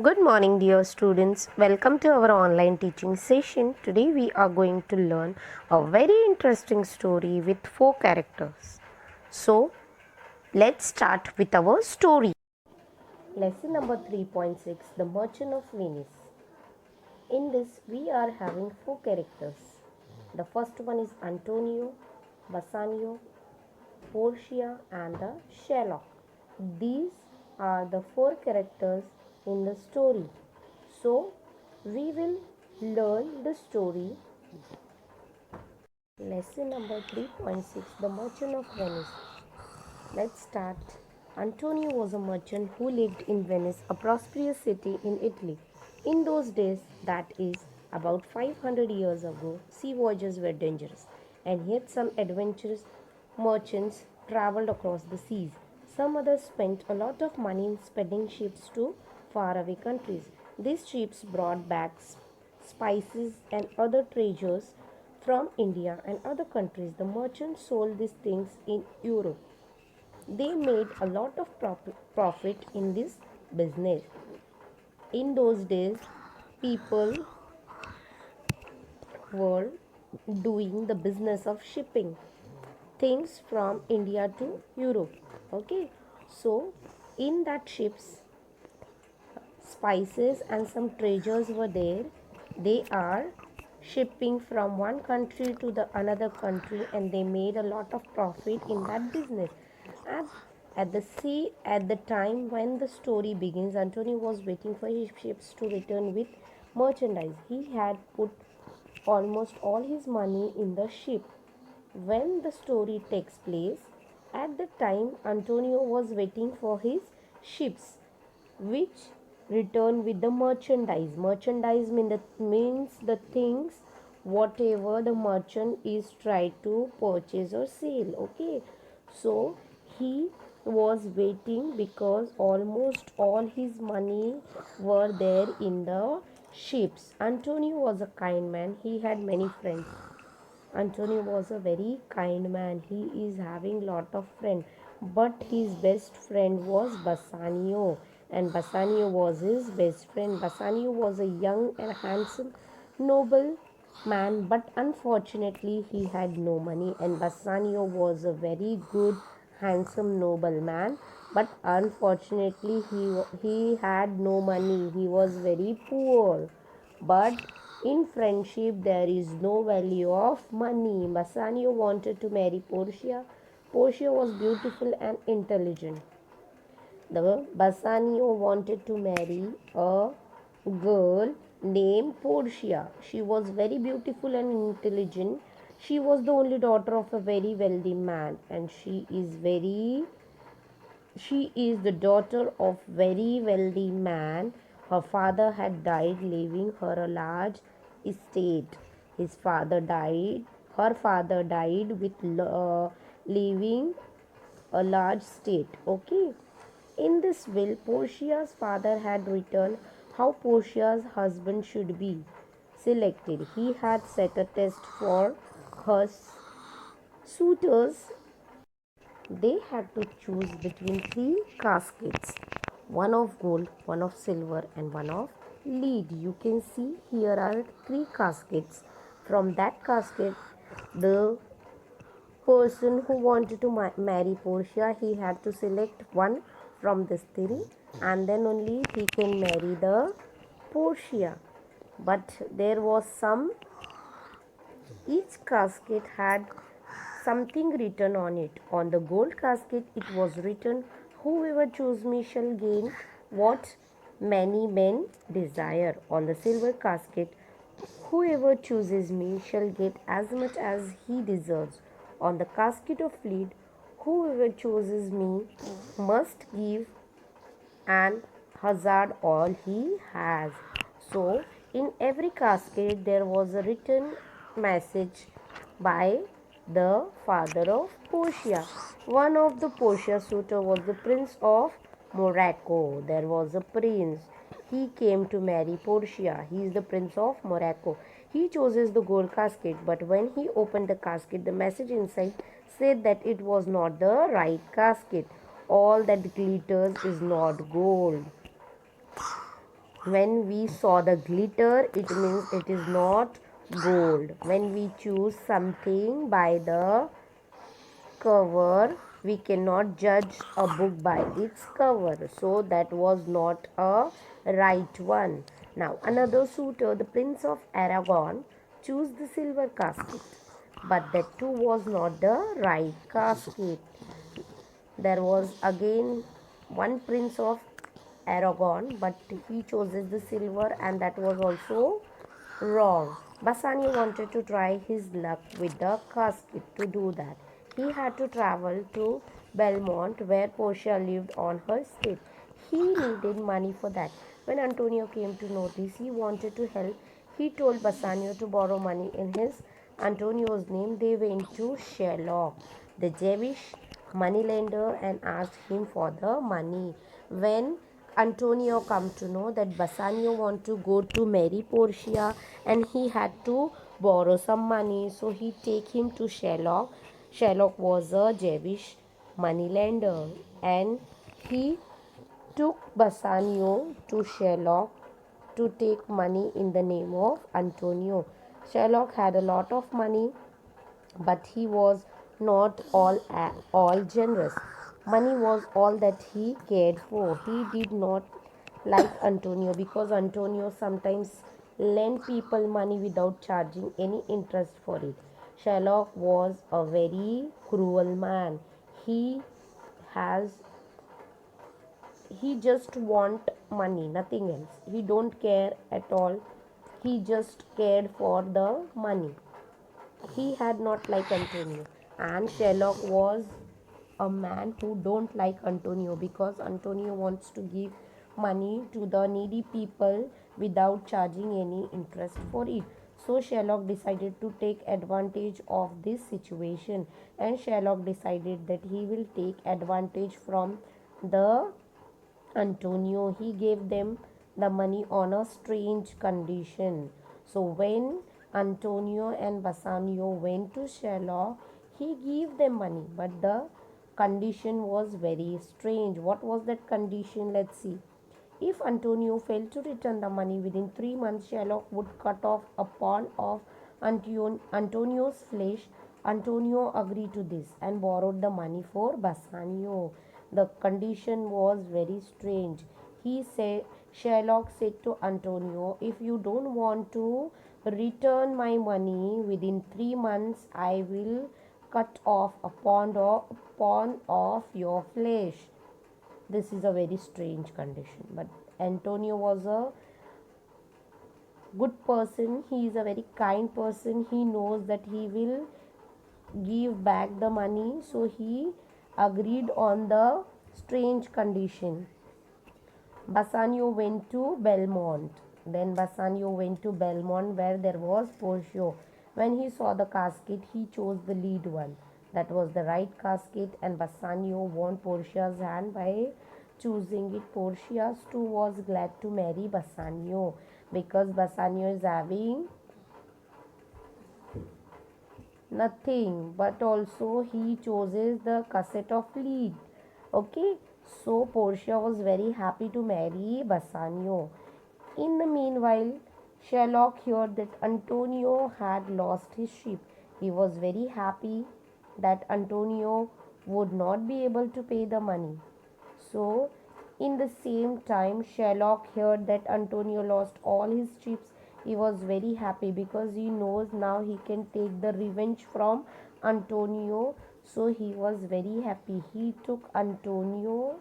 Good morning, dear students. Welcome to our online teaching session. Today, we are going to learn a very interesting story with four characters. So, let's start with our story. Lesson number 3.6, The Merchant of Venice. In this, we are having four characters. The first one is Antonio, Bassanio, Portia, and the Sherlock. These are the four characters in the story. So, we will learn the story. Lesson number 3.6, The Merchant of Venice. Let's start. Antonio was a merchant who lived in Venice, a prosperous city in Italy. In those days, that is, about 500 years ago, sea voyages were dangerous, and yet some adventurous merchants traveled across the seas. Some others spent a lot of money in spending ships to faraway countries. These ships brought back spices and other treasures from India and other countries. The merchants sold these things in Europe. They made a lot of profit in this business. In those days, people were doing the business of shipping things from India to Europe. Okay, so in that ships, spices and some treasures were there. They are shipping from one country to the another country, and they made a lot of profit in that business. at, at the sea, at the time when the story begins, Antonio was waiting for his ships to return with merchandise. He had put almost all his money in the ship. When the story takes place, at the time Antonio was waiting for his ships, which return with the merchandise. Merchandise means the things whatever the merchant is trying to purchase or sell. Okay, so he was waiting because almost all his money were there in the ships. Antonio was a kind man. He had many friends. Antonio was a very kind man. He is having lot of friends, but his best friend was Bassanio, and Bassanio was his best friend. Bassanio was a young and handsome, noble man, but unfortunately he had no money. And Bassanio was a very good, handsome, noble man, but unfortunately he had no money. He was very poor. But in friendship, there is no value of money. Bassanio wanted to marry Portia. Portia was beautiful and intelligent. The Bassanio wanted to marry a girl named Portia. She was very beautiful and intelligent. She was the only daughter of a very wealthy man, and she is the daughter of very wealthy man. Her father had died, leaving her a large estate. His father died. Her father died with leaving a large estate. Okay. In this will, Portia's father had written how Portia's husband should be selected. He had set a test for her suitors. They had to choose between three caskets, one of gold, one of silver, and one of lead. You can see here are three caskets. From that casket, the person who wanted to marry Portia, he had to select one from this three, and then only he can marry the Portia. But there was some, each casket had something written on it. On the gold casket, it was written, "Whoever chooses me shall gain what many men desire." On the silver casket, "Whoever chooses me shall get as much as he deserves." On the casket of lead, "Whoever chooses me must give and hazard all he has." So, in every casket, there was a written message by the father of Portia. One of the Portia suitor was the Prince of Morocco. There was a prince. He came to marry Portia. He is the Prince of Morocco. He chooses the gold casket, but when he opened the casket, the message inside said that it was not the right casket. All that glitters is not gold. When we saw the glitter, it means it is not gold. When we choose something by the cover, we cannot judge a book by its cover. So that was not a right one. Now another suitor, the Prince of Aragon, chose the silver casket, but that too was not the right casket. There was again one Prince of Aragon, but he chooses the silver, and that was also wrong. Bassanio wanted to try his luck with the casket. To do that, he had to travel to Belmont, where Portia lived on her estate. He needed money for that. When Antonio came to know this, he wanted to help. He told Bassanio to borrow money in his Antonio's name. They went to Sherlock, the Jewish moneylender, and asked him for the money. When Antonio come to know that Bassanio want to go to marry Portia and he had to borrow some money, so he take him to Sherlock. Sherlock was a Jewish moneylender, and he took Bassanio to Sherlock to take money in the name of Antonio. Sherlock had a lot of money, but he was not all generous. Money was all that he cared for. He did not like Antonio because Antonio sometimes lent people money without charging any interest for it. Sherlock was a very cruel man. He has he just want money, nothing else. He don't care at all. He just cared for the money. He had not like Antonio, and Sherlock was a man who don't like Antonio because Antonio wants to give money to the needy people without charging any interest for it. So Sherlock decided to take advantage of this situation, and Sherlock decided that he will take advantage from the Antonio. He gave them the money on a strange condition. So when Antonio and Bassanio went to Sherlock, he gave them money, but the condition was very strange. What was that condition? Let's see. If Antonio failed to return the money within 3 months, Sherlock would cut off a pawn of Antonio's flesh. Antonio agreed to this and borrowed the money for Bassanio. The condition was very strange. He said, Sherlock said to Antonio, if you don't want to return my money within 3 months, I will cut off a pawn of your flesh. This is a very strange condition, but Antonio was a good person. He is a very kind person. He knows that he will give back the money, so he agreed on the strange condition. Bassanio went to Belmont. Then Bassanio went to Belmont, where there was Portia. When he saw the casket, he chose the lead one. That was the right casket, and Bassanio won Portia's hand by choosing it. Portia too was glad to marry Bassanio because Bassanio is having nothing, but also he chooses the cassette of lead. Okay, so Portia was very happy to marry Bassanio. In the meanwhile, Sherlock heard that Antonio had lost his ship. He was very happy that Antonio would not be able to pay the money. So, in the same time, Sherlock heard that Antonio lost all his ships. He was very happy because he knows now he can take the revenge from Antonio. So, he was very happy. He took Antonio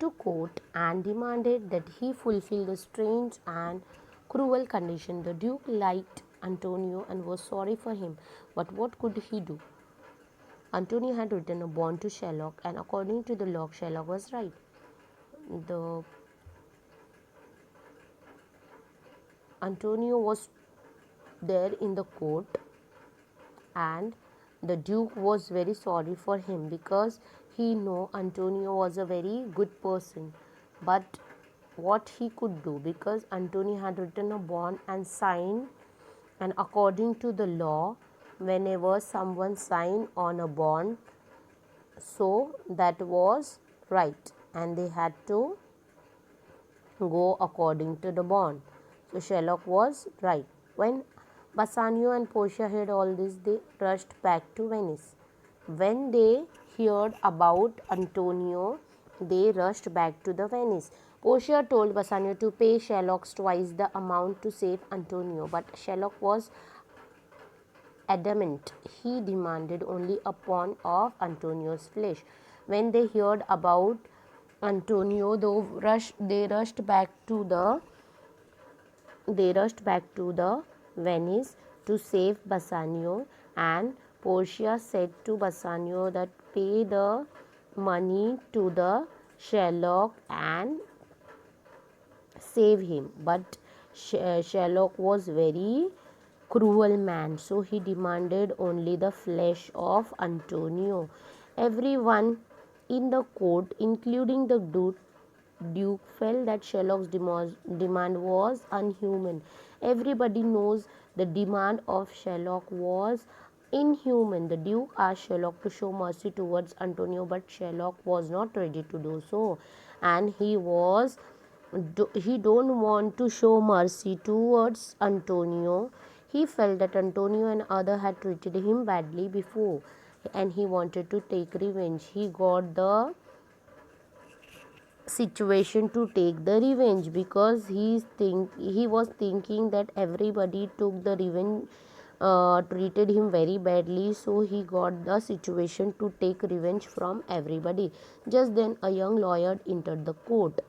to court and demanded that he fulfill the strange and cruel condition. The Duke liked Antonio and was sorry for him, but what could he do? Antonio had written a bond to Sherlock, and according to the law, Sherlock was right. The Antonio was there in the court, and the Duke was very sorry for him because he knew Antonio was a very good person. But what he could do, because Antonio had written a bond and signed, and according to the law, whenever someone signed on a bond, so that was right, and they had to go according to the bond. So Sherlock was right. When Bassanio and Portia heard all this, they rushed back to Venice. When they heard about Antonio, they rushed back to the Venice. Portia told Bassanio to pay Sherlock twice the amount to save Antonio, but Sherlock was adamant. He demanded only a pound of Antonio's flesh. When they heard about Antonio, they rushed back to the Venice to save Bassanio, and Portia said to Bassanio that pay the money to the Sherlock and save him. But Sherlock was very cruel man, so he demanded only the flesh of Antonio. Everyone in the court, including the Duke, felt that Sherlock's demand was unhuman. Everybody knows the demand of Sherlock was inhuman. The Duke asked Sherlock to show mercy towards Antonio, but Sherlock was not ready to do so, and he don't want to show mercy towards Antonio. He felt that Antonio and other had treated him badly before, and he wanted to take revenge. He got the situation to take the revenge because he was thinking that everybody took the revenge, treated him very badly, so he got the situation to take revenge from everybody. Just then a young lawyer entered the court.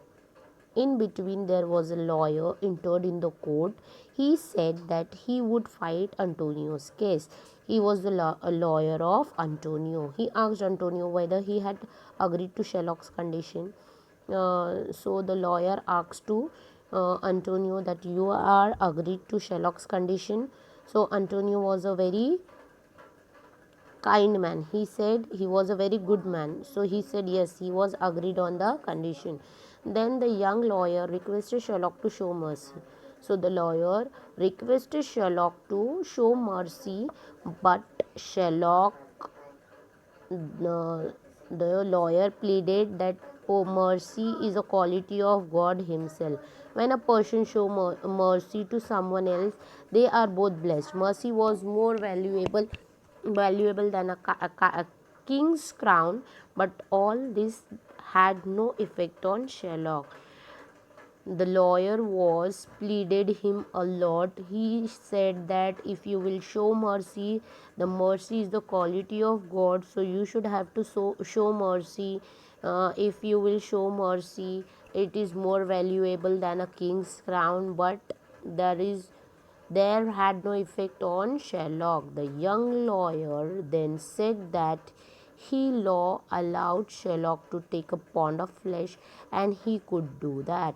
In between, there was a lawyer entered in the court. He said that he would fight Antonio's case. He was a lawyer of Antonio. He asked Antonio whether he had agreed to Sherlock's condition. So the lawyer asked to Antonio that you are agreed to Sherlock's condition. So Antonio was a very kind man. He said he was a very good man. So he said yes, he was agreed on the condition. Then the young lawyer requested Sherlock to show mercy. So the lawyer requested Sherlock to show mercy, but Sherlock, the lawyer pleaded that mercy is a quality of God Himself. When a person shows mercy to someone else, they are both blessed. Mercy was more valuable than a king's crown, but all this had no effect on Sherlock. The lawyer was pleaded him a lot. He said that if you will show mercy, the mercy is the quality of God, so you should have to show mercy. If you will show mercy, it is more valuable than a king's crown, but there had no effect on Sherlock. The young lawyer then said that he law allowed Sherlock to take a pound of flesh, and he could do that.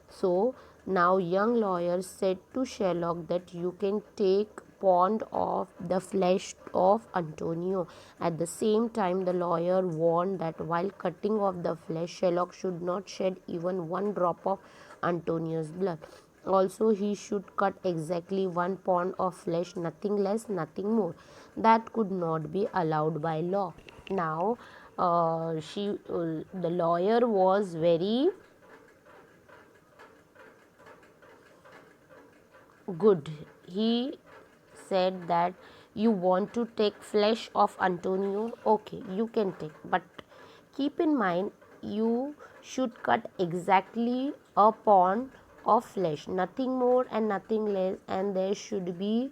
So now young lawyer said to Sherlock that you can take pound of the flesh of Antonio. At the same time, the lawyer warned that while cutting off the flesh, Sherlock should not shed even one drop of Antonio's blood. Also, he should cut exactly 1 pound of flesh, nothing less, nothing more. That could not be allowed by law. Now, the lawyer was very good. He said that you want to take flesh of Antonio, okay, you can take, but keep in mind you should cut exactly a pound of flesh, nothing more and nothing less, and there should be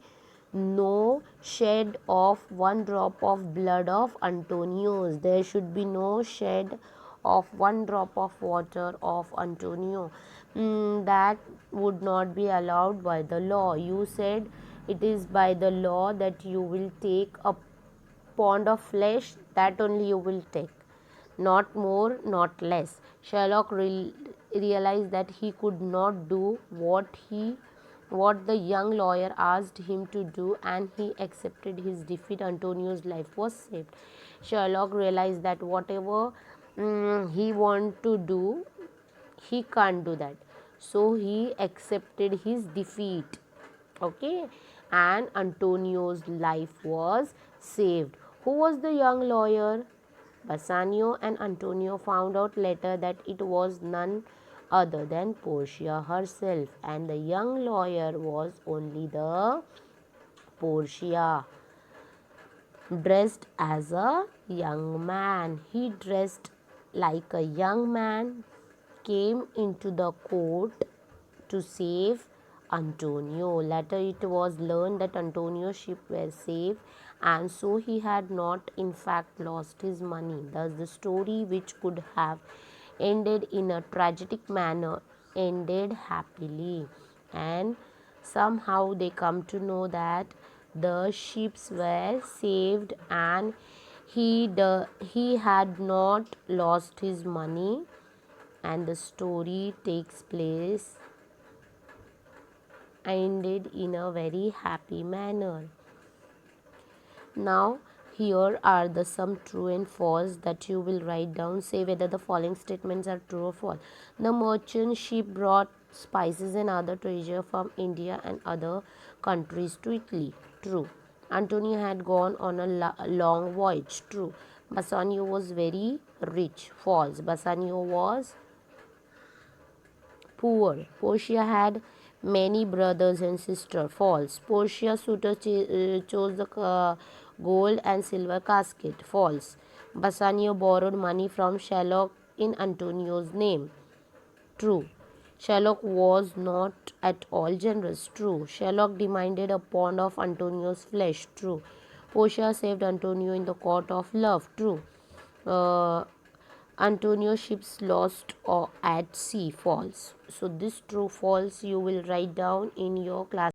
no shed of one drop of blood of Antonio's. There should be no shed of one drop of water of Antonio. That would not be allowed by the law. You said it is by the law that you will take a pound of flesh, that only you will take, not more, not less. Sherlock realized that he could not do what the young lawyer asked him to do, and he accepted his defeat. Antonio's life was saved. Sherlock realized that whatever he want to do, he can't do that, so he accepted his defeat. Okay, and Antonio's life was saved. Who was the young lawyer? Bassanio and Antonio found out later that it was none other than Portia herself, and the young lawyer was only the Portia, dressed as a young man. He dressed like a young man, came into the court to save Antonio. Later it was learned that Antonio's ship was safe, and so he had not in fact lost his money. Thus the story, which could have ended in a tragic manner, ended happily. And somehow they come to know that the ships were saved, and he had not lost his money, and the story takes place ended in a very happy manner. Now, here are the some true and false that you will write down. Say whether the following statements are true or false. The merchant ship brought spices and other treasure from India and other countries to Italy. True. Antonio had gone on a long voyage. True. Bassanio was very rich. False. Bassanio was poor. Portia had many brothers and sisters. False. Portia's suitor chose the gold and silver casket. False. Bassanio borrowed money from Shylock in Antonio's name. True. Shylock was not at all generous. True. Shylock demanded a pound of Antonio's flesh. True. Portia saved Antonio in the court of love. True. Uh, Antonio ships lost or at sea. False. So this true false you will write down in your class.